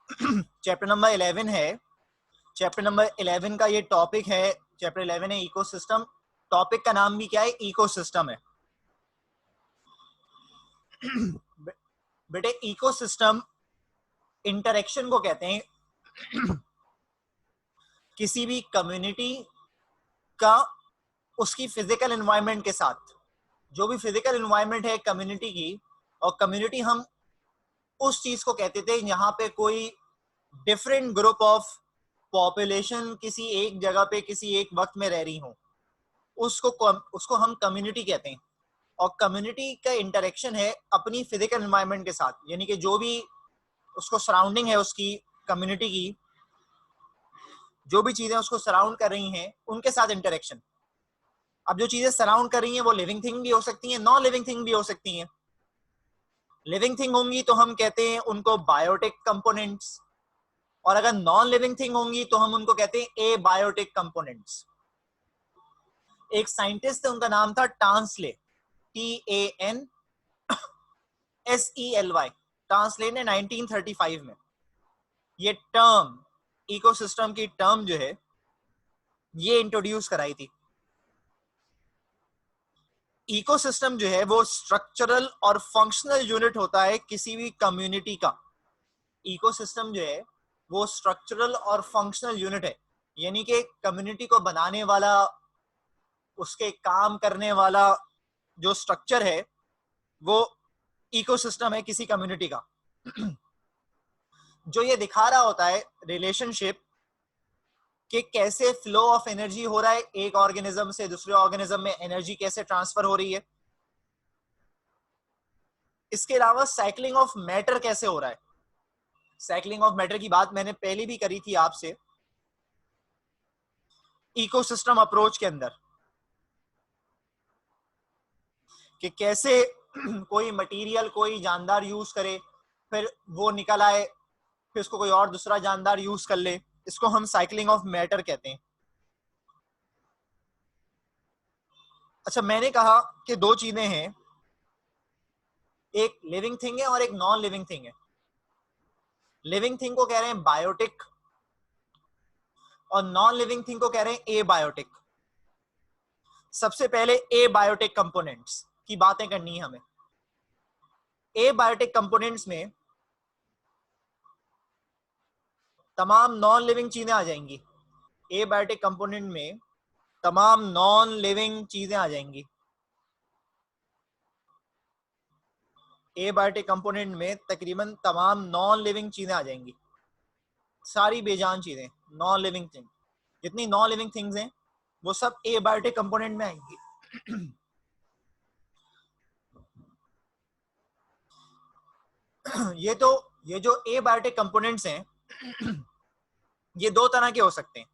Chapter number 11 है। Chapter number 11 का ये टॉपिक है, चैप्टर 11 है इकोसिस्टम। टॉपिक का नाम भी क्या है? इकोसिस्टम है। बेटे इकोसिस्टम इंटरेक्शन को कहते हैं किसी भी कम्युनिटी का उसकी फिजिकल एनवायरनमेंट के साथ। जो भी फिजिकल एनवायरनमेंट है कम्युनिटी की, और कम्युनिटी हम उस चीज को कहते थे यहाँ पे कोई डिफरेंट ग्रुप ऑफ पॉपुलेशन किसी एक जगह पे किसी एक वक्त में रह रही हो, उसको हम कम्युनिटी कहते हैं। और कम्युनिटी का इंटरेक्शन है अपनी फिजिकल एनवायरनमेंट के साथ, यानी कि जो भी उसको सराउंडिंग है उसकी कम्युनिटी की, जो भी चीजें उसको सराउंड कर रही हैं उनके साथ इंटरेक्शन। अब जो चीजें सराउंड कर रही हैं वो लिविंग थिंग भी हो सकती हैं, नॉन लिविंग थिंग भी हो सकती हैं। लिविंग थिंग होंगी तो हम कहते हैं उनको बायोटिक कंपोनेंट्स, और अगर नॉन लिविंग थिंग होंगी तो हम उनको कहते हैं एबायोटिक कंपोनेंट्स। एक साइंटिस्ट है, उनका नाम था टांसले, TANSELY। टांसले ने 1935 में ये टर्म, इकोसिस्टम की टर्म जो है ये इंट्रोड्यूस कराई थी। इकोसिस्टम जो है वो स्ट्रक्चरल और फंक्शनल यूनिट होता है किसी भी कम्युनिटी का। इकोसिस्टम जो है वो स्ट्रक्चरल और फंक्शनल यूनिट है, यानी कि कम्युनिटी को बनाने वाला, उसके काम करने वाला जो स्ट्रक्चर है वो इकोसिस्टम है किसी कम्युनिटी का। जो ये दिखा रहा होता है रिलेशनशिप कि कैसे फ्लो ऑफ एनर्जी हो रहा है, एक ऑर्गेनिज्म से दूसरे ऑर्गेनिज्म में एनर्जी कैसे ट्रांसफर हो रही है। इसके अलावा साइक्लिंग ऑफ मैटर कैसे हो रहा है। साइक्लिंग ऑफ मैटर की बात मैंने पहले भी करी थी आपसे इकोसिस्टम अप्रोच के अंदर, कि कैसे कोई मटेरियल कोई जानदार यूज करे, फिर वो निकल आए, फिर उसको कोई और दूसरा जानदार यूज कर ले। इसको हम साइक्लिंग ऑफ मैटर कहते हैं। अच्छा, मैंने कहा कि दो चीजें हैं, एक लिविंग थिंग है और एक नॉन लिविंग थिंग है। लिविंग थिंग को कह रहे हैं बायोटिक और नॉन लिविंग थिंग को कह रहे हैं एबायोटिक। सबसे पहले एबायोटिक कंपोनेंट्स की बातें करनी है हमें। एबायोटिक कंपोनेंट्स में तमाम नॉन लिविंग चीजें आ जाएंगी। एबायोटिक कंपोनेंट में तमाम नॉन लिविंग चीजें आ जाएंगी। एबायोटिक कंपोनेंट में तकरीबन तमाम नॉन लिविंग चीजें आ जाएंगी, सारी बेजान चीजें, नॉन लिविंग थिंग। जितनी नॉन लिविंग थिंग्स हैं वो सब एबायोटिक कंपोनेंट में आएंगी। ये जो एबायोटिक कंपोनेंट्स हैं ये दो तरह के हो सकते हैं।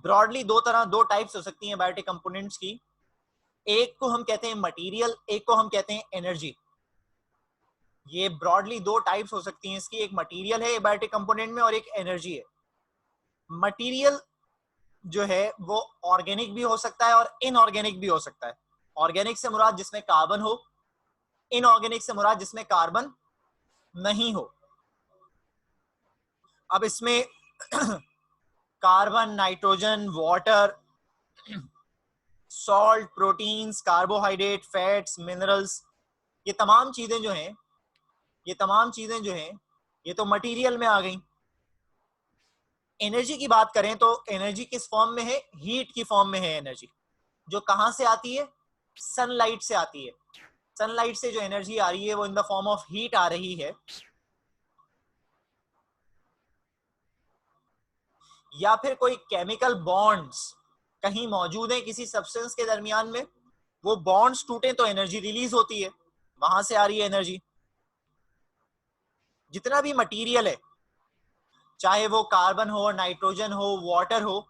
ब्रॉडली दो टाइप्स हो सकती हैं बायोटिक कंपोनेंट्स की। एक को हम कहते हैं मटेरियल, एक को हम कहते हैं एनर्जी। ये ब्रॉडली दो टाइप्स हो सकती हैं इसकी। एक मटेरियल है बायोटिक कंपोनेंट में और एक एनर्जी है। मटेरियल जो है वो ऑर्गेनिक भी हो सकता है और इनऑर्गेनिक भी हो सकता है। ऑर्गेनिक से मुराद जिसमें कार्बन हो, इनऑर्गेनिक से मुराद जिसमें कार्बन नहीं हो। अब इसमें carbon, nitrogen, water, salt, proteins, carbohydrate, fats, minerals, ये तमाम चीजें जो हैं, ये तमाम चीजें जो हैं ये तो मटेरियल में आ गई। एनर्जी की बात करें तो एनर्जी किस फॉर्म में है? हीट की फॉर्म में है एनर्जी। जो कहां से आती है? सनलाइट से आती है। सनलाइट से जो एनर्जी आ रही है वो in the form of heat आ रही है। या फिर कोई केमिकल बॉन्ड्स कहीं मौजूद है किसी सब्सटेंस के दरमियान में, वो बॉन्ड्स टूटे तो एनर्जी रिलीज होती है, वहां से आ रही है एनर्जी। जितना भी मटेरियल है, चाहे वो कार्बन हो, नाइट्रोजन हो, वाटर हो,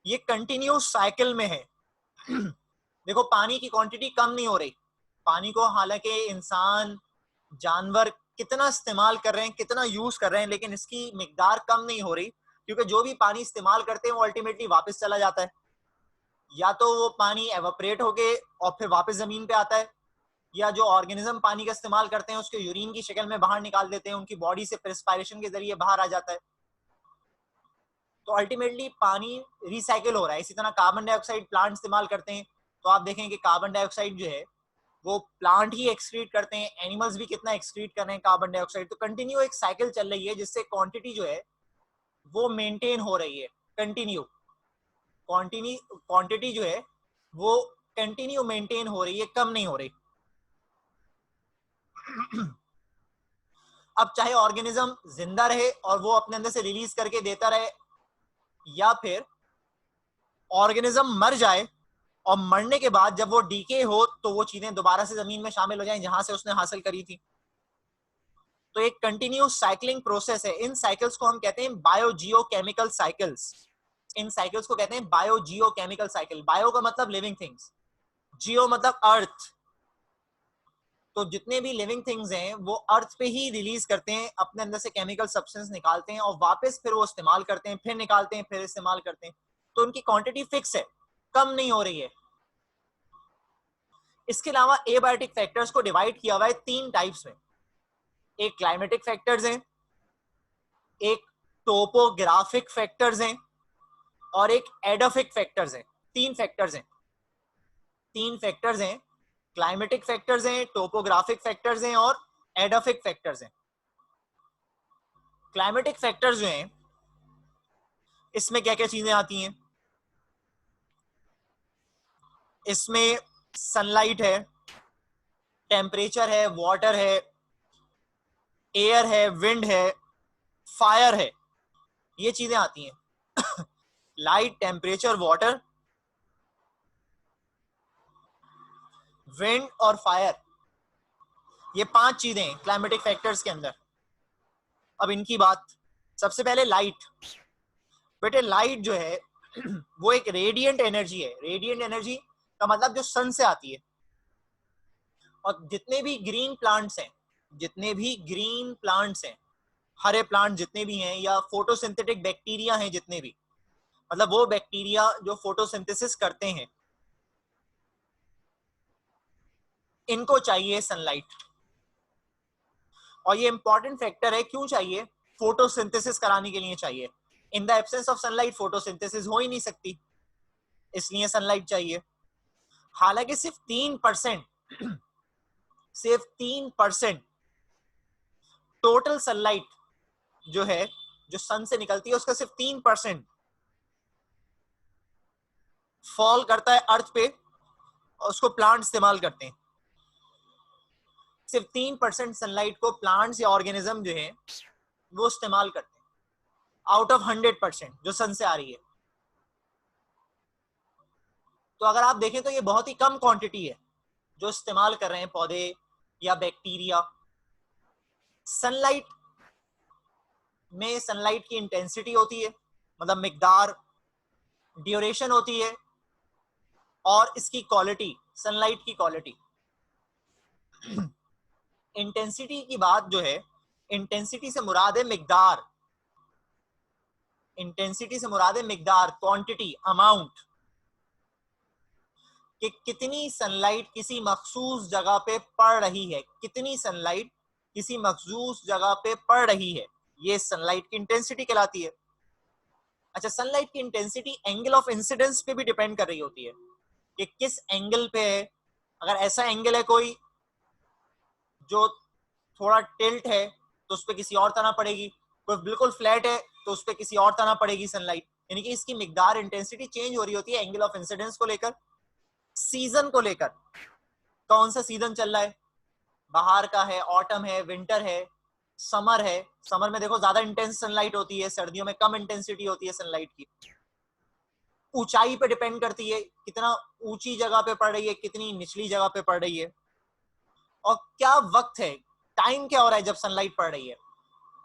ये कंटिन्यूस साइकिल में है। देखो पानी की क्वांटिटी कम नहीं हो रही। पानी को हालांकि इंसान, जानवर कितना इस्तेमाल कर रहे हैं, कितना यूज कर रहे हैं, लेकिन इसकी मिकदार कम नहीं हो रही, क्योंकि जो भी पानी इस्तेमाल करते हैं वो अल्टीमेटली वापस चला जाता है। या तो वो पानी एवापोरेट होके और फिर वापस जमीन पे आता है, या जो ऑर्गेनिज्म पानी का इस्तेमाल करते हैं उसके यूरिन की शक्ल में बाहर निकाल देते हैं, उनकी बॉडी से प्रेस्पायरेशन के जरिए बाहर आ जाता है। तो अल्टीमेटली पानी रिसाइकिल हो रहा है। इसी तरह कार्बन डाइऑक्साइड प्लांट इस्तेमाल करते हैं, तो आप देखें कि कार्बन डाइऑक्साइड जो है वो प्लांट ही एक्सक्रीट करते हैं, एनिमल्स भी कितना एक्सक्रीट कर रहे हैं कार्बन डाइऑक्साइड। तो कंटिन्यू एक साइकिल चल रही है जिससे क्वांटिटी जो है वो मेंटेन हो रही है, कंटिन्यू क्वांटिटी जो है वो कंटिन्यू मेंटेन हो रही है, कम नहीं हो रही। अब चाहे ऑर्गेनिज्म जिंदा रहे और वो अपने अंदर से रिलीज करके देता रहे, या फिर ऑर्गेनिज्म मर जाए और मरने के बाद जब वो डीके हो तो वो चीजें दोबारा से जमीन में शामिल हो जाएं जहां से उसने हासिल करी थी। तो एक कंटिन्यूस साइक्लिंग प्रोसेस है। इन साइकिल्स को हम कहते हैं बायोजियोकेमिकल साइकिल्स। इन साइकिल्स को कहते हैं बायोजियोकेमिकल साइकिल। बायो का मतलब लिविंग थिंग्स, जियो मतलब अर्थ। तो जितने भी लिविंग थिंग्स हैं वो अर्थ पे ही रिलीज करते हैं, अपने अंदर से केमिकल सब्सटेंस निकालते हैं और वापस फिर वो इस्तेमाल करते हैं, फिर निकालते हैं, फिर इस्तेमाल करते हैं। तो उनकी क्वांटिटी फिक्स है, कम नहीं हो रही है। इसके अलावा एबायोटिक फैक्टर्स को डिवाइड किया हुआ है 3 टाइप्स में। एक क्लाइमेटिक फैक्टर्स हैं, एक टोपोग्राफिक फैक्टर्स हैं और एक एडोफिक फैक्टर्स हैं। 3 फैक्टर्स हैं, 3 फैक्टर्स हैं। क्लाइमेटिक फैक्टर्स हैं, टोपोग्राफिक फैक्टर्स हैं और एडोफिक फैक्टर्स हैं। क्लाइमेटिक फैक्टर्स जो हैं इसमें क्या क्या चीजें आती हैं? इसमें सनलाइट है, टेम्परेचर है, वाटर है, एयर है, विंड है, फायर है, ये चीजें आती हैं। लाइट, टेम्परेचर, वाटर, विंड और फायर, ये 5 चीजें हैं क्लाइमेटिक फैक्टर्स के अंदर। अब इनकी बात, सबसे पहले लाइट। बेटे लाइट जो है वो एक रेडिएंट एनर्जी है। रेडिएंट एनर्जी का मतलब जो सन से आती है। और जितने भी ग्रीन प्लांट्स हैं, जितने भी ग्रीन प्लांट्स हैं, हरे प्लांट जितने भी हैं, या फोटोसिंथेटिक बैक्टीरिया हैं जितने भी, मतलब वो बैक्टीरिया जो फोटोसिंथेसिस करते हैं, इनको चाहिए सनलाइट। और ये इंपॉर्टेंट फैक्टर है, क्यों चाहिए? फोटोसिंथेसिस कराने के लिए चाहिए। In the absence of sunlight photosynthesis हो ही नहीं सकती, इसलिए सनलाइट चाहिए। हालांकि सिर्फ 3%, सिर्फ 3% टोटल सनलाइट जो है, जो सन से निकलती है, उसका सिर्फ 3% फॉल करता है अर्थ पे और उसको प्लांट इस्तेमाल करते हैं। सिर्फ 3% सनलाइट को प्लांट्स या ऑर्गेनिज्म जो है वो इस्तेमाल करते हैं, आउट ऑफ 100% जो सन से आ रही है। तो अगर आप देखें तो ये बहुत ही कम क्वांटिटी है जो इस्तेमाल कर रहे हैं पौधे या बैक्टीरिया। सनलाइट में सनलाइट की इंटेंसिटी होती है, मतलब मिकदार, ड्यूरेशन होती है, और इसकी क्वालिटी, सनलाइट की क्वालिटी। इंटेंसिटी की बात जो है, इंटेंसिटी से मुराद है मिकदार। इंटेंसिटी से मुराद है मिकदार, क्वांटिटी, अमाउंट, कि कितनी सनलाइट किसी मखसूस जगह पे पड़ रही है, कितनी सनलाइट किसी मखसूस जगह पे पड़ रही है, ये सनलाइट की इंटेंसिटी कहलाती है। अच्छा, सनलाइट की इंटेंसिटी एंगल ऑफ इंसिडेंस पे भी डिपेंड कर रही होती है कि किस एंगल पे है। अगर ऐसा एंगल है कोई जो थोड़ा टिल्ट है तो उस पर किसी और तरह पड़ेगी, कोई बिल्कुल फ्लैट है तो उस पर किसी और तरह पड़ेगी सनलाइट। यानी कि इसकी मिकदार, इंटेंसिटी चेंज हो रही होती है एंगल ऑफ इंसिडेंस को लेकर, सीजन को लेकर। कौन सा सीजन चल रहा है, बाहर का है, ऑटम है, विंटर है, समर है। समर में देखो ज्यादा इंटेंस सनलाइट होती है, सर्दियों में कम इंटेंसिटी होती है सनलाइट की। ऊंचाई पे डिपेंड करती है, कितना ऊंची जगह पे पड़ रही है, कितनी निचली जगह पे पड़ रही है, और क्या वक्त है, टाइम क्या हो रहा है जब सनलाइट पड़ रही है।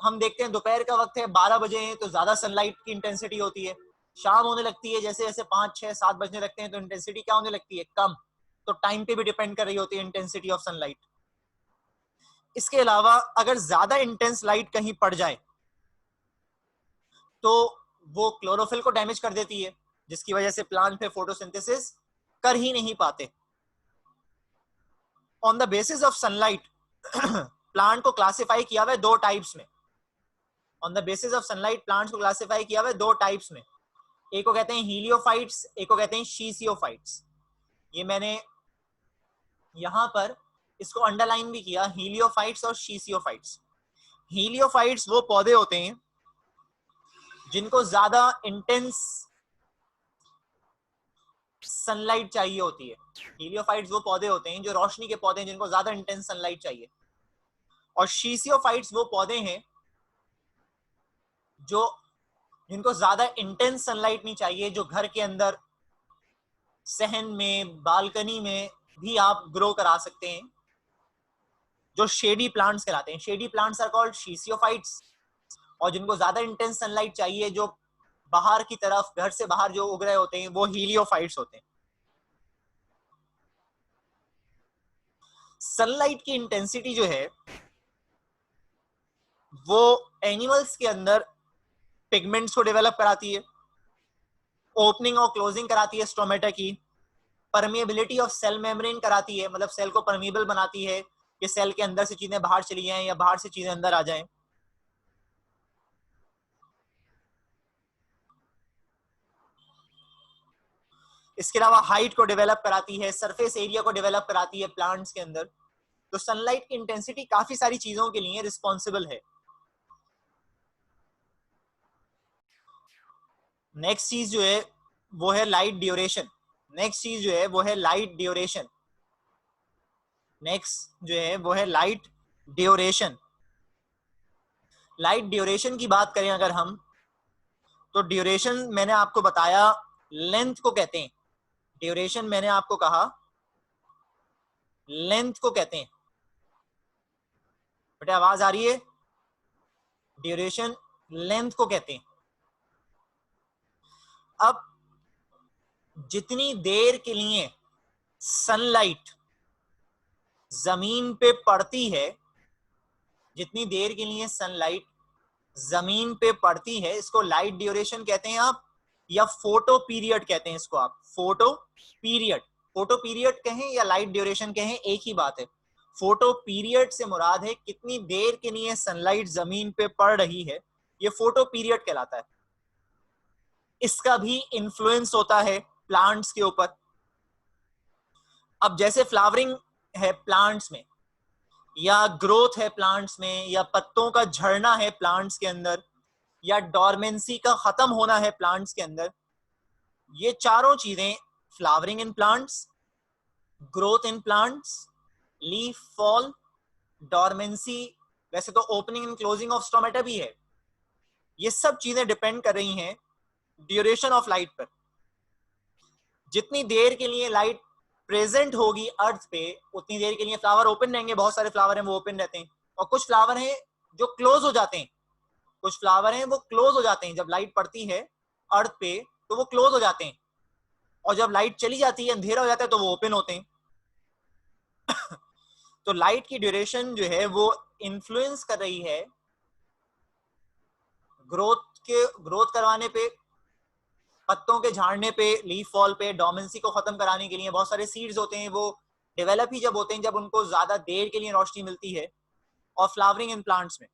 हम देखते हैं दोपहर का वक्त है, 12 बजे हैं तो ज्यादा सनलाइट की इंटेंसिटी होती है। शाम होने लगती है, जैसे जैसे 5, 6, 7 बजने लगते हैं तो इंटेंसिटी क्या होने लगती है, कम। तो टाइम पे भी डिपेंड कर रही होती है इंटेंसिटी ऑफ सनलाइट। इसके अलावा अगर ज्यादा इंटेंस लाइट कहीं पड़ जाए तो वो क्लोरोफिल को डैमेज कर देती है, जिसकी वजह से प्लांट पे फोटोसिंथेसिस कर ही नहीं पाते। On the basis of sunlight plant को क्लासिफाई किया हुआ है दो टाइप्स में। On the basis of sunlight plants को क्लासिफाई किया हुआ है दो टाइप्स में। एक को कहते हैं हीलियोफाइट्स, एक को कहते हैं शीसियोफाइट्स। ये मैंने यहां पर इसको अंडरलाइन भी किया, हीलियोफाइट्स और शीसियोफाइट्स। हीलियोफाइट्स वो पौधे होते हैं जिनको ज्यादा इंटेंस सनलाइट चाहिए होती है। हीलियोफाइट्स वो पौधे होते हैं जो रोशनी के पौधे हैं जिनको ज्यादा इंटेंस सनलाइट चाहिए। और शीसियोफाइट्स वो पौधे हैं जो जिनको ज्यादा इंटेंस सनलाइट नहीं चाहिए, जो घर के अंदर सहन में, बालकनी में भी आप ग्रो करा सकते हैं, जो शेडी प्लांट्स कहलाते हैं। Shady plants are called sciophytes. और जिनको ज्यादा इंटेंस सनलाइट चाहिए, जो बाहर की तरफ, घर से बाहर जो उग रहे होते हैं, वो हीलियोफाइट्स होते हैं। सनलाइट की इंटेंसिटी जो है वो एनिमल्स के अंदर पिगमेंट्स को डेवलप कराती है, ओपनिंग और क्लोजिंग कराती है स्टोमेटा की, परमिएबिलिटी ऑफ सेल मेम्ब्रेन कराती है, मतलब सेल को परमिएबल बनाती है कि सेल के अंदर से चीजें बाहर चली जाएं या बाहर से चीजें अंदर आ जाएं। इसके अलावा हाइट को डेवलप कराती है, सरफेस एरिया को डेवलप कराती है प्लांट्स के अंदर। तो सनलाइट की इंटेंसिटी काफी सारी चीजों के लिए रिस्पॉन्सिबल है। नेक्स्ट चीज जो है वो है लाइट ड्यूरेशन। नेक्स्ट चीज जो है वो है लाइट ड्यूरेशन। नेक्स्ट जो है वो है लाइट ड्यूरेशन। लाइट ड्यूरेशन की बात करें अगर हम, तो ड्यूरेशन मैंने आपको बताया लेंथ को कहते हैं। ड्यूरेशन मैंने आपको कहा लेंथ को कहते हैं। बेटा आवाज आ रही है? ड्यूरेशन लेंथ को कहते हैं। अब जितनी देर के लिए सनलाइट जमीन पे पड़ती है, जितनी देर के लिए सनलाइट जमीन पे पड़ती है, इसको लाइट ड्यूरेशन कहते हैं आप, या फोटो पीरियड कहते हैं इसको आप। फोटो पीरियड, फोटो पीरियड कहें या लाइट ड्यूरेशन कहें, एक ही बात है। फोटो पीरियड से मुराद है कितनी देर के लिए सनलाइट जमीन पे पड़ रही है, ये फोटो पीरियड कहलाता है। इसका भी इंफ्लुएंस होता है प्लांट्स के ऊपर। अब जैसे फ्लावरिंग है प्लांट्स में, या ग्रोथ है प्लांट्स में, या पत्तों का झड़ना है प्लांट्स के अंदर, या डॉर्मेंसी का खत्म होना है प्लांट्स के अंदर, ये चारों चीजें, flowering in plants, growth in plants, leaf fall, dormancy, वैसे तो opening and closing of stomata भी है, ये सब चीजें डिपेंड कर रही हैं ड्यूरेशन ऑफ लाइट पर। जितनी देर के लिए लाइट प्रेजेंट होगी अर्थ पे, उतनी देर के लिए फ्लावर ओपन रहेंगे। बहुत सारे फ्लावर हैं वो ओपन रहते हैं, और कुछ फ्लावर हैं जो क्लोज हो जाते हैं। कुछ फ्लावर हैं वो क्लोज हो जाते हैं, जब लाइट पड़ती है अर्थ पे तो वो क्लोज हो जाते हैं, और जब लाइट चली जाती है, अंधेरा हो जाता है, तो वो ओपन होते हैं। तो लाइट की ड्यूरेशन जो है वो इन्फ्लुएंस कर रही है ग्रोथ करवाने पे, पत्तों के झाड़ने पे, लीफ फॉल पे, डोमेंसी को खत्म कराने के लिए। बहुत सारे सीड्स होते हैं वो डेवलप ही जब होते हैं जब उनको ज्यादा देर के लिए रोशनी मिलती है, और फ्लावरिंग इन प्लांट्स में।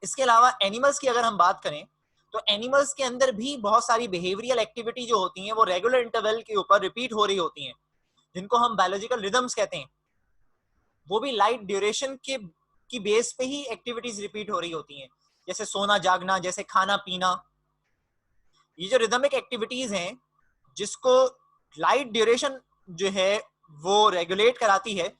इसके अलावा एनिमल्स की अगर हम बात करें, तो एनिमल्स के अंदर भी बहुत सारी बिहेवियरल एक्टिविटी जो होती हैं वो रेगुलर इंटरवल के ऊपर रिपीट हो रही होती हैं, जिनको हम बायोलॉजिकल रिदम्स कहते हैं। वो भी लाइट ड्यूरेशन के की बेस पे ही एक्टिविटीज रिपीट हो रही होती हैं, जैसे सोना जागना, जैसे खाना पीना। ये जो रिदमिक एक्टिविटीज हैं जिसको लाइट ड्यूरेशन जो है वो रेगुलेट कराती है,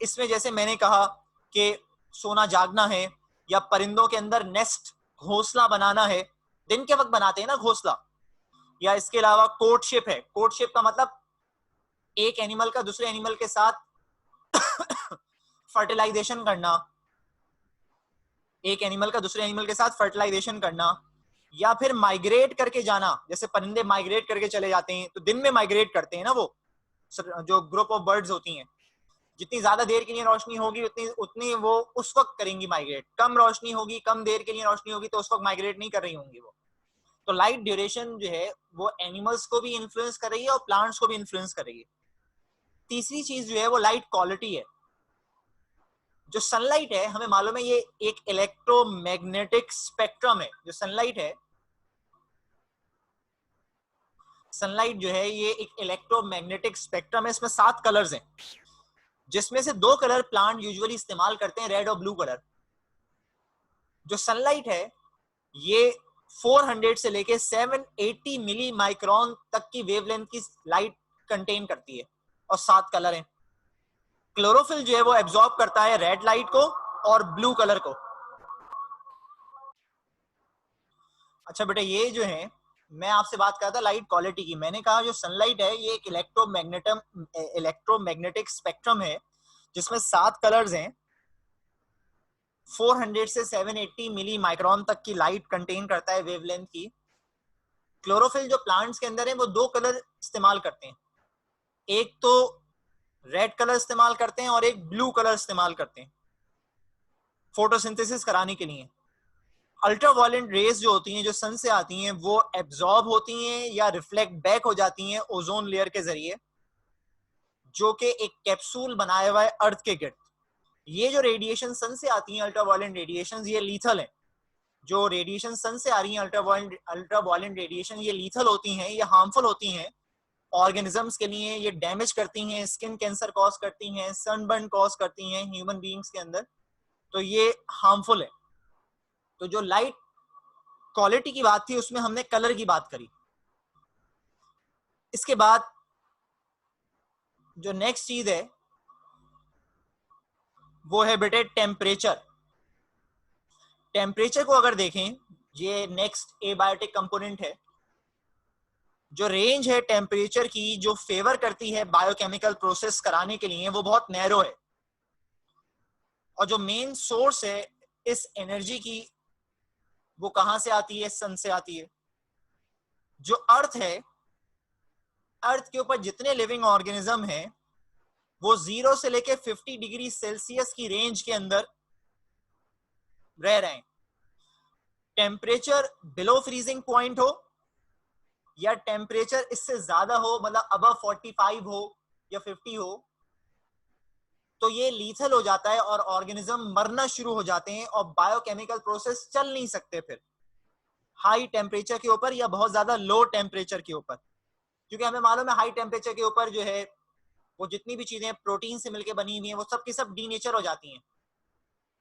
इसमें जैसे मैंने कहा कि सोना जागना है, या परिंदों के अंदर नेस्ट, घोंसला बनाना है, दिन के वक्त बनाते हैं ना घोंसला। या इसके अलावा कोर्टशिप है। कोर्टशिप का मतलब एक एनिमल का दूसरे एनिमल के साथ फर्टिलाइजेशन करना, एक एनिमल का दूसरे एनिमल के साथ फर्टिलाइजेशन करना, या फिर माइग्रेट करके जाना। जैसे परिंदे माइग्रेट करके चले जाते हैं, तो दिन में माइग्रेट करते हैं ना वो जो ग्रुप ऑफ बर्ड्स होती हैं। जितनी ज्यादा देर के लिए रोशनी होगी उतनी उतनी वो उस वक्त करेंगी माइग्रेट। कम रोशनी होगी, कम देर के लिए रोशनी होगी, तो उस वक्त माइग्रेट नहीं कर रही होंगी वो। तो लाइट ड्यूरेशन जो है वो एनिमल्स को भी इन्फ्लुएंस कर रही है और प्लांट्स को भी इन्फ्लुएंस कर रही है। तीसरी चीज जो है वो लाइट क्वालिटी है। जो सनलाइट है हमें मालूम है ये एक इलेक्ट्रोमैग्नेटिक स्पेक्ट्रम है। जो सनलाइट है, सनलाइट जो है ये एक इलेक्ट्रोमैग्नेटिक स्पेक्ट्रम है। इसमें 7 कलर्स हैं, जिसमें से 2 कलर प्लांट यूजुअली इस्तेमाल करते हैं, रेड और ब्लू कलर। जो सनलाइट है ये 400 से लेके 780 मिली माइक्रोन तक की वेवलेंथ की लाइट कंटेन करती है, और 7 कलर हैं। क्लोरोफिल जो है वो एब्जॉर्ब करता है रेड लाइट को और ब्लू कलर को। अच्छा बेटा, ये जो है मैं आपसे बात कर रहा था लाइट क्वालिटी की। मैंने कहा जो सनलाइट है ये एक इलेक्ट्रोमैग्नेटिक स्पेक्ट्रम है, जिसमें 7 कलर्स हैं, 400 से 780 मिली माइक्रोन तक की लाइट कंटेन करता है वेवलेंथ की। क्लोरोफिल जो प्लांट्स के अंदर है वो 2 कलर इस्तेमाल करते हैं, एक तो रेड कलर इस्तेमाल करते हैं और एक ब्लू कलर इस्तेमाल करते हैं फोटोसिंथेसिस कराने के लिए। अल्ट्रावायलेंट रेज जो होती हैं, जो सन से आती हैं, वो एब्जॉर्ब होती हैं या रिफ्लेक्ट बैक हो जाती हैं ओजोन लेयर के जरिए, जो कि एक कैप्सूल बनाया हुआ है अर्थ के गिर्द। ये जो रेडिएशन सन से आती हैं, अल्ट्रावायलेंट रेडिएशन, ये लीथल है। जो रेडिएशन सन से आ रही है अल्ट्रावायलेंट रेडिएशन, ये लीथल होती हैं, ये हार्मफुल होती हैं ऑर्गेनिजम्स के लिए। ये डैमेज करती हैं, स्किन कैंसर कॉज करती हैं, सनबर्न कॉज करती हैं ह्यूमन बीइंग्स के अंदर, तो ये हार्मफुल है। तो जो लाइट क्वालिटी की बात थी उसमें हमने कलर की बात करी। इसके बाद जो नेक्स्ट चीज है वो है बेटे टेम्परेचर। टेम्परेचर को अगर देखें, ये नेक्स्ट एबायोटिक कंपोनेंट है। जो रेंज है टेम्परेचर की जो फेवर करती है बायोकेमिकल प्रोसेस कराने के लिए, वो बहुत नैरो है। और जो मेन सोर्स है इस एनर्जी की वो कहां से आती है? सन से आती है। जो अर्थ है, अर्थ के ऊपर जितने लिविंग ऑर्गेनिज्म हैं वो 0 से लेके 50 डिग्री सेल्सियस की रेंज के अंदर रह रहे हैं। टेम्परेचर बिलो फ्रीजिंग पॉइंट हो या टेम्परेचर इससे ज्यादा हो, मतलब अबव 45 हो या 50 हो, तो ये लीथल हो जाता है और ऑर्गेनिज्म मरना शुरू हो जाते हैं और बायोकेमिकल प्रोसेस चल नहीं सकते फिर हाई टेम्परेचर के ऊपर या बहुत ज्यादा लो टेम्परेचर के ऊपर। क्योंकि हमें मालूम है हाई टेम्परेचर के ऊपर जो है वो जितनी भी चीजें प्रोटीन से मिलकर बनी हुई हैं वो सब की सब डीनेचर हो जाती हैं,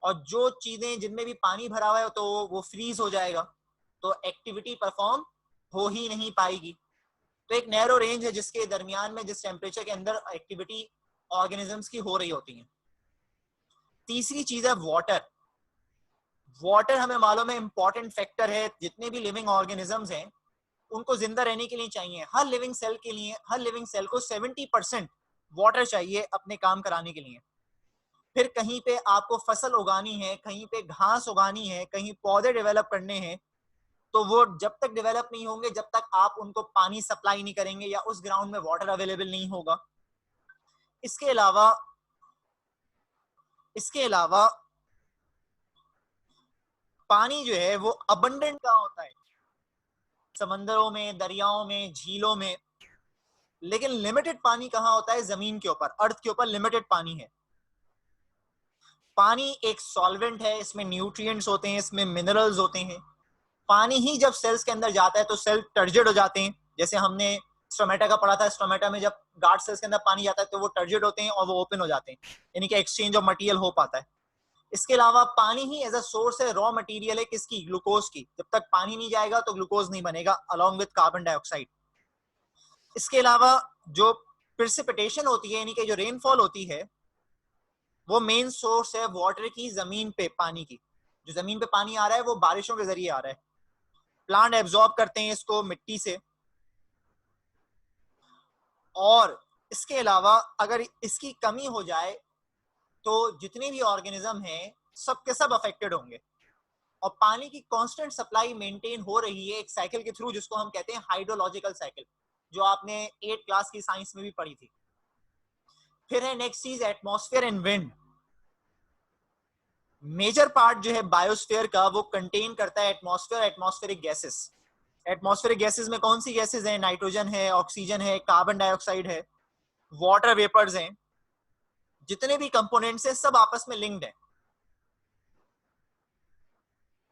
और जो चीजें जिनमें भी पानी भरा हुआ है तो वो फ्रीज हो जाएगा, तो एक्टिविटी परफॉर्म हो ही नहीं पाएगी। तो एक नैरो रेंज है जिसके दरमियान में, जिस टेम्परेचर के अंदर एक्टिविटी ऑर्गेनिजम्स की हो रही होती है। तीसरी चीज है वाटर। वाटर हमें मालूम है इंपॉर्टेंट फैक्टर है। जितने भी लिविंग ऑर्गेनिजम्स हैं उनको जिंदा रहने के लिए चाहिए, हर लिविंग सेल के लिए, हर लिविंग सेल को 70% वाटर चाहिए अपने काम कराने के लिए। फिर कहीं पे आपको फसल उगानी है, कहीं पे घास उगानी है, कहीं पौधे डेवलप करने हैं, तो वो जब तक डेवलप नहीं होंगे जब तक आप उनको पानी सप्लाई नहीं करेंगे या उस ग्राउंड में वाटर अवेलेबल नहीं होगा। इसके अलावा पानी जो है वो अबंडेंट कहाँ होता है? समंदरों में, दरियाओं में, झीलों में। लेकिन लिमिटेड पानी कहाँ होता है? जमीन के ऊपर, अर्थ के ऊपर लिमिटेड पानी है। पानी एक सॉल्वेंट है, इसमें न्यूट्रिएंट्स होते हैं, इसमें मिनरल्स होते हैं। पानी ही जब सेल्स के अंदर जाता है तो सेल टर्जिड हो जाते हैं। जैसे हमने स्टोमेटा का पढ़ा था, स्टोमेटा में जब गार्ड सेल्स के अंदर पानी जाता है तो वो टर्जिड होते हैं और वो ओपन हो जाते हैं, यानी कि एक्सचेंज ऑफ मटेरियल हो पाता है। इसके अलावा पानी ही एज अ सोर्स है, रॉ मटेरियल है किसकी? ग्लूकोज की। जब तक पानी नहीं जाएगा तो ग्लूकोज नहीं बनेगा अलॉन्ग विद कार्बन डाइऑक्साइड। इसके अलावा जो प्रिसिपिटेशन होती है, यानी कि जो रेनफॉल होती है, वो मेन सोर्स है वाटर की, जमीन पे पानी की। जो जमीन पे पानी आ रहा है वो बारिशों के जरिए आ रहा है। प्लांट एब्जॉर्ब करते हैं इसको मिट्टी से। और इसके अलावा अगर इसकी कमी हो जाए तो जितने भी ऑर्गेनिज्म हैं सब के सब अफेक्टेड होंगे। और पानी की कांस्टेंट सप्लाई मेंटेन हो रही है एक साइकिल के थ्रू, जिसको हम कहते हैं हाइड्रोलॉजिकल साइकिल, जो आपने 8th क्लास की साइंस में भी पढ़ी थी। फिर है नेक्स्ट चीज atmosphere and wind. Major part जो है बायोस्फीयर का वो कंटेन करता है atmosphere, atmospheric gases. Atmospheric gases में कौन सी गैसेस हैं? नाइट्रोजन है, ऑक्सीजन है, कार्बन डाइऑक्साइड है। वाटर वेपर्स हैं, जितने भी कंपोनेंट्स हैं सब आपस में लिंक्ड हैं।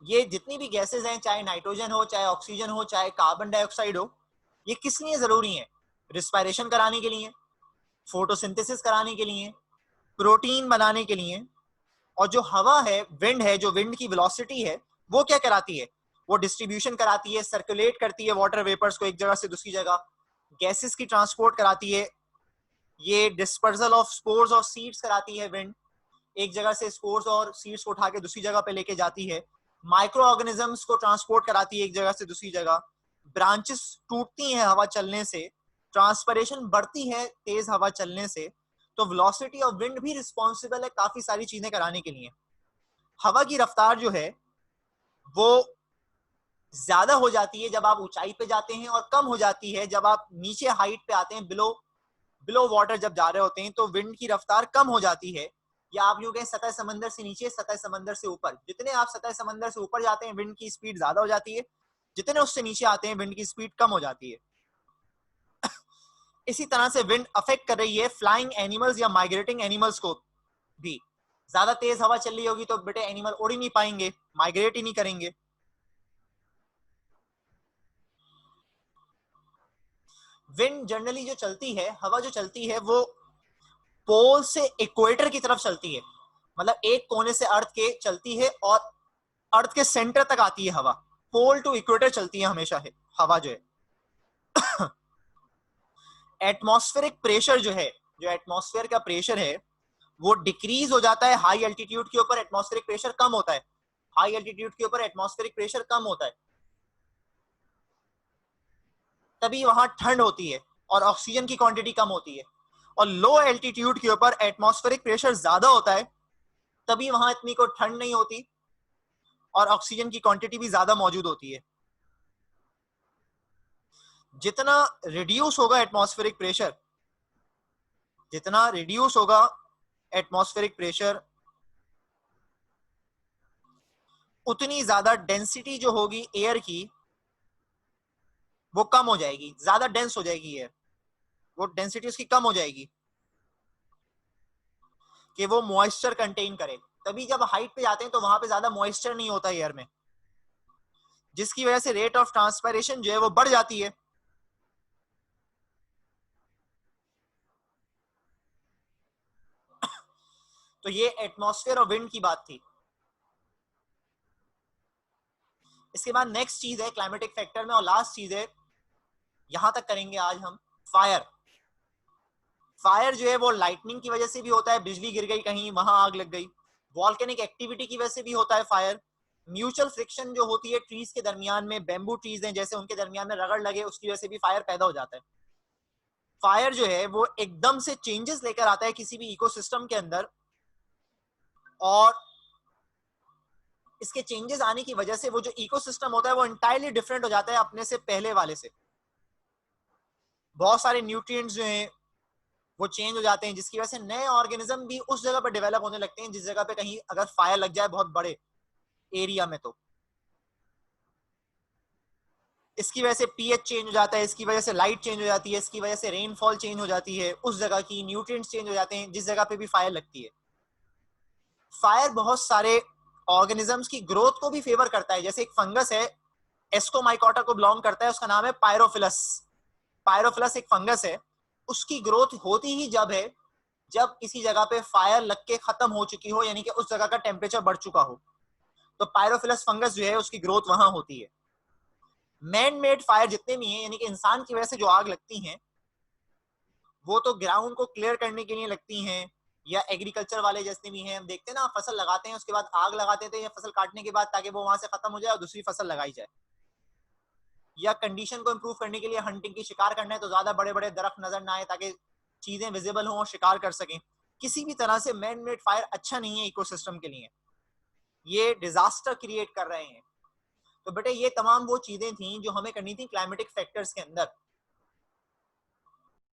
ये जितनी भी गैसेज हैं, चाहे नाइट्रोजन हो, चाहे ऑक्सीजन हो, चाहे कार्बन डाइऑक्साइड हो, ये किस लिए जरूरी है? रिस्पायरेशन कराने के लिए, फोटोसिंथेसिस कराने के लिए, प्रोटीन बनाने के लिए। और जो हवा है, जो विंड की वेलोसिटी है, वो क्या कराती है? वो डिस्ट्रीब्यूशन कराती है, सर्कुलेट करती है वाटर वेपर्स को एक जगह से दूसरी जगह, गैसेस की ट्रांसपोर्ट कराती है, ये डिस्पर्सल ऑफ स्पोर्स और सीड्स कराती है विंड, एक जगह से स्पोर्स और सीड्स को उठा के दूसरी जगह पे लेके जाती है, माइक्रो ऑर्गेनिजम्स को ट्रांसपोर्ट कराती है एक जगह से दूसरी जगह, ब्रांचेस टूटती हैं हवा चलने से, ट्रांसपरेशन बढ़ती है तेज हवा चलने से। तो वेलोसिटी ऑफ विंड भी रिस्पॉन्सिबल है काफी सारी चीजें कराने के लिए। हवा की रफ्तार जो है वो ज्यादा हो जाती है जब आप ऊंचाई पे जाते हैं, और कम हो जाती है जब आप नीचे हाइट पे आते हैं, बिलो बिलो वाटर जब जा रहे होते हैं तो विंड की रफ्तार कम हो जाती है। या आप यूं कहें सतह समंदर से नीचे, सतह समंदर से ऊपर, जितने आप सतह समंदर से ऊपर जाते हैं विंड की स्पीड ज्यादा हो जाती है, जितने उससे नीचे आते हैं विंड की स्पीड कम हो जाती है। इसी तरह से विंड अफेक्ट कर रही है फ्लाइंग एनिमल्स या माइग्रेटिंग एनिमल्स को भी। ज्यादा तेज हवा चल रही होगी तो बेटे एनिमल उड़ ही नहीं पाएंगे, माइग्रेट ही नहीं करेंगे। विंड जनरली जो चलती है, हवा जो चलती है, वो पोल से इक्वेटर की तरफ चलती है, मतलब एक कोने से अर्थ के चलती है और अर्थ के सेंटर तक आती है हवा। पोल टू इक्वेटर चलती है हमेशा है हवा जो है। एटमॉस्फेरिक प्रेशर जो है, जो एटमॉस्फेयर का प्रेशर है, वो डिक्रीज हो जाता है हाई एल्टीट्यूड के ऊपर, एटमॉस्फेरिक प्रेशर कम होता है। हाई एल्टीट्यूड के ऊपर एटमॉस्फेरिक प्रेशर कम होता है, तभी वहां ठंड होती है और ऑक्सीजन की क्वांटिटी कम होती है। और लो एल्टीट्यूड के ऊपर एटमॉस्फेरिक प्रेशर ज्यादा होता है, तभी वहां इतनी को ठंड नहीं होती और ऑक्सीजन की क्वांटिटी भी ज्यादा मौजूद होती है। जितना रिड्यूस होगा एटमॉस्फेरिक प्रेशर, जितना रिड्यूस होगा एटमॉस्फेरिक प्रेशर, उतनी ज्यादा डेंसिटी जो होगी एयर की वो कम हो जाएगी, ज्यादा डेंस हो जाएगी एयर, वो डेंसिटी उसकी कम हो जाएगी कि वो मॉइस्चर कंटेन करे। तभी जब हाइट पे जाते हैं तो वहां पे ज्यादा मॉइस्चर नहीं होता एयर में, जिसकी वजह से रेट ऑफ ट्रांसपायरेशन जो है वो बढ़ जाती है। तो ये एटमॉस्फेयर और विंड की बात थी। इसके बाद नेक्स्ट चीज है क्लाइमेटिक फैक्टर में, और लास्ट चीज है, यहां तक करेंगे आज हम, फायर। फायर जो है वो लाइटनिंग की वजह से भी होता है, बिजली गिर गई कहीं वहां आग लग गई। वॉल्केनिक एक्टिविटी की वजह से भी होता है फायर। म्यूचुअल फ्रिक्शन जो होती है ट्रीज के दरमियान में, बैम्बू ट्रीज हैं जैसे, उनके दरमियान में रगड़ लगे, उसकी वजह से भी फायर पैदा हो जाता है। फायर जो है वो एकदम से चेंजेस लेकर आता है किसी भी इकोसिस्टम के अंदर, और इसके चेंजेस आने की वजह से वो जो इकोसिस्टम होता है वो इंटायरली डिफरेंट हो जाता है अपने से पहले वाले से। बहुत सारे न्यूट्रिएंट्स जो हैं वो चेंज हो जाते हैं, जिसकी वजह से नए ऑर्गेनिज्म भी उस जगह पर डेवलप होने लगते हैं जिस जगह पे कहीं अगर फायर लग जाए बहुत बड़े एरिया में। तो इसकी वजह से पीएच चेंज हो जाता है, इसकी वजह से लाइट चेंज हो जाती है, इसकी वजह से रेनफॉल चेंज हो जाती है, उस जगह की न्यूट्रिएंट्स चेंज हो जाते हैं जिस जगह पे भी फायर लगती है। फायर बहुत सारे ऑर्गेनिजम्स की ग्रोथ को भी फेवर करता है, जैसे एक फंगस है, एस्कोमाइकोटा को बिलोंग करता है, उसका नाम है पायरोफिलस। पायरोफिलस एक फंगस है, उसकी ग्रोथ होती ही जब है जब किसी जगह पे फायर लग के खत्म हो चुकी हो, यानी कि उस जगह का टेम्परेचर बढ़ चुका हो, तो पायरोफिलस फंगस जो है उसकी ग्रोथ वहां होती है। मैन मेड फायर जितने भी हैं, यानी कि इंसान की वजह से जो आग लगती हैं, वो तो ग्राउंड को क्लियर करने के लिए लगती हैं, या एग्रीकल्चर वाले जितने भी हैं, हम देखते हैं ना, फसल लगाते हैं उसके बाद आग लगाते थे, या फसल काटने के बाद, ताकि वो वहां से खत्म हो जाए और दूसरी फसल लगाई जाए। या कंडीशन को इंप्रूव करने के लिए हंटिंग की, शिकार करना है तो ज्यादा बड़े बड़े दरख्त नजर ना आए ताकि चीजें विजिबल हो और शिकार कर सकें। किसी भी तरह से मैन मेड फायर अच्छा नहीं है इकोसिस्टम के लिए, ये डिजास्टर क्रिएट कर रहे हैं। तो बेटे ये तमाम वो चीजें थी जो हमें करनी थी क्लाइमेटिक फैक्टर्स के अंदर।